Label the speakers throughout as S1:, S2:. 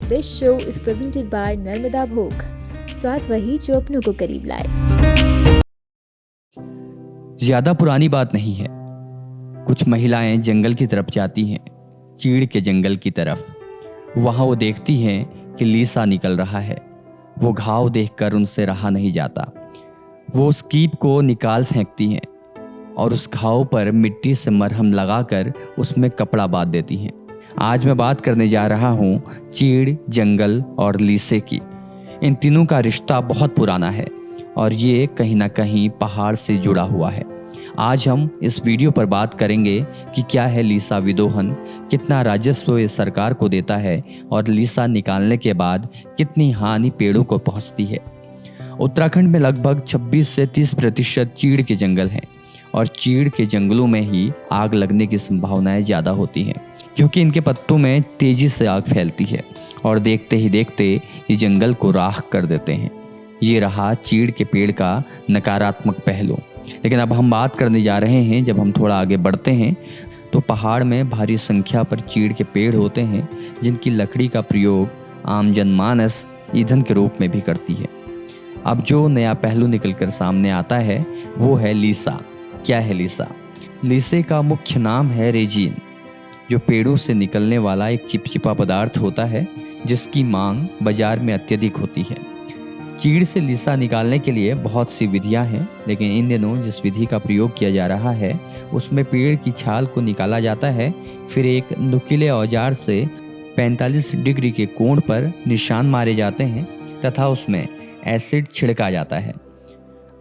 S1: This show is presented by Narmada भोग, स्वाद वही जो अपनों को करीब लाए।
S2: ज्यादा पुरानी बात नहीं है। कुछ महिलाएं जंगल की तरफ जाती हैं, चीड़ के जंगल की तरफ। वहां वो देखती हैं कि लीसा निकल रहा है। वो घाव देखकर उनसे रहा नहीं जाता। वो उस कीप को निकाल फेंकती हैं और उस घाव पर मिट्टी से मरहम लगाकर उसमें कपड़ा बांध देती हैं। आज मैं बात करने जा रहा हूँ चीड़, जंगल और लीसे की। इन तीनों का रिश्ता बहुत पुराना है और ये कहीं ना कहीं पहाड़ से जुड़ा हुआ है। आज हम इस वीडियो पर बात करेंगे कि क्या है लीसा विदोहन, कितना राजस्व ये सरकार को देता है और लीसा निकालने के बाद कितनी हानि पेड़ों को पहुंचती है। उत्तराखंड में लगभग 26 से 30% चीड़ के जंगल हैं और चीड़ के जंगलों में ही आग लगने की संभावनाएं ज़्यादा होती हैं, क्योंकि इनके पत्तों में तेजी से आग फैलती है और देखते ही देखते ये जंगल को राख कर देते हैं। ये रहा चीड़ के पेड़ का नकारात्मक पहलू। लेकिन अब हम बात करने जा रहे हैं, जब हम थोड़ा आगे बढ़ते हैं तो पहाड़ में भारी संख्या पर चीड़ के पेड़ होते हैं जिनकी लकड़ी का प्रयोग आम जनमानस ईंधन के रूप में भी करती है। अब जो नया पहलू निकलकर सामने आता है वो है लीसा। क्या है लीसा? लीसे का मुख्य नाम है रेजिन, जो पेड़ों से निकलने वाला एक चिपचिपा पदार्थ होता है जिसकी मांग बाजार में अत्यधिक होती है। चीड़ से लीसा निकालने के लिए बहुत सी विधियां हैं, लेकिन इन दिनों जिस विधि का प्रयोग किया जा रहा है उसमें पेड़ की छाल को निकाला जाता है, फिर एक नुकीले औजार से 45 डिग्री के कोण पर निशान मारे जाते हैं तथा उसमें एसिड छिड़का जाता है।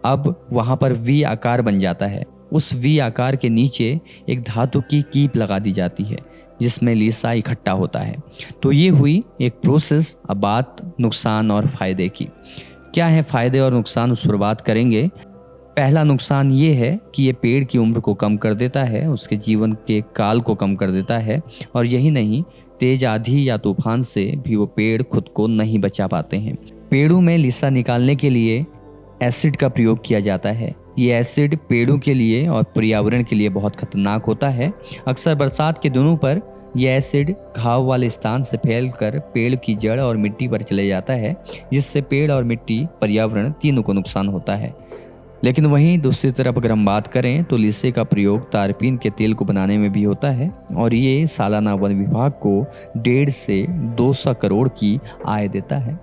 S2: अब वहां पर वी आकार बन जाता है। उस वी आकार के नीचे एक धातु की कीप लगा दी जाती है जिसमें लीसा इकट्ठा होता है। तो ये हुई एक प्रोसेस। अब बात नुकसान और फायदे की। क्या है फायदे और नुकसान, उस पर बात करेंगे। पहला नुकसान ये है कि ये पेड़ की उम्र को कम कर देता है, उसके जीवन के काल को कम कर देता है। और यही नहीं, तेज आंधी या तूफान से भी वो पेड़ खुद को नहीं बचा पाते हैं। पेड़ों में लीसा निकालने के लिए एसिड का प्रयोग किया जाता है। ये एसिड पेड़ों के लिए और पर्यावरण के लिए बहुत खतरनाक होता है। अक्सर बरसात के दिनों पर यह एसिड घाव वाले स्थान से फैलकर पेड़ की जड़ और मिट्टी पर चले जाता है, जिससे पेड़ और मिट्टी, पर्यावरण तीनों को नुकसान होता है। लेकिन वहीं दूसरी तरफ अगर हम बात करें तो लीसे का प्रयोग तारपीन के तेल को बनाने में भी होता है और ये सालाना वन विभाग को 1.5 से 200 करोड़ की आय देता है।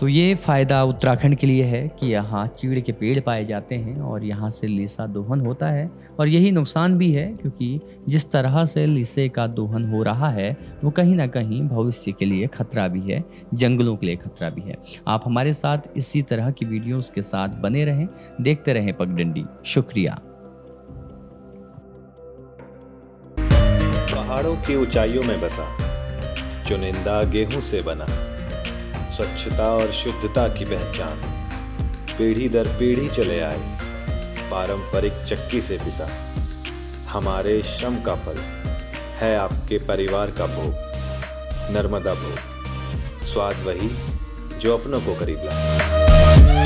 S2: तो ये फ़ायदा उत्तराखंड के लिए है कि यहाँ चीड़ के पेड़ पाए जाते हैं और यहाँ से लीसा दोहन होता है। और यही नुकसान भी है, क्योंकि जिस तरह से लीसे का दोहन हो रहा है वो कहीं ना कहीं भविष्य के लिए खतरा भी है, जंगलों के लिए खतरा भी है। आप हमारे साथ इसी तरह की वीडियोस के साथ बने रहें, देखते रहें पगडंडी। शुक्रिया।
S3: पहाड़ों की ऊंचाइयों में बसा, चुनिंदा गेहूं से बना, स्वच्छता और शुद्धता की पहचान, पीढ़ी दर पीढ़ी चले आए, पारंपरिक चक्की से पिसा। हमारे श्रम का फल है आपके परिवार का भोग। नर्मदा भोग, स्वाद वही जो अपनों को करीब लाए।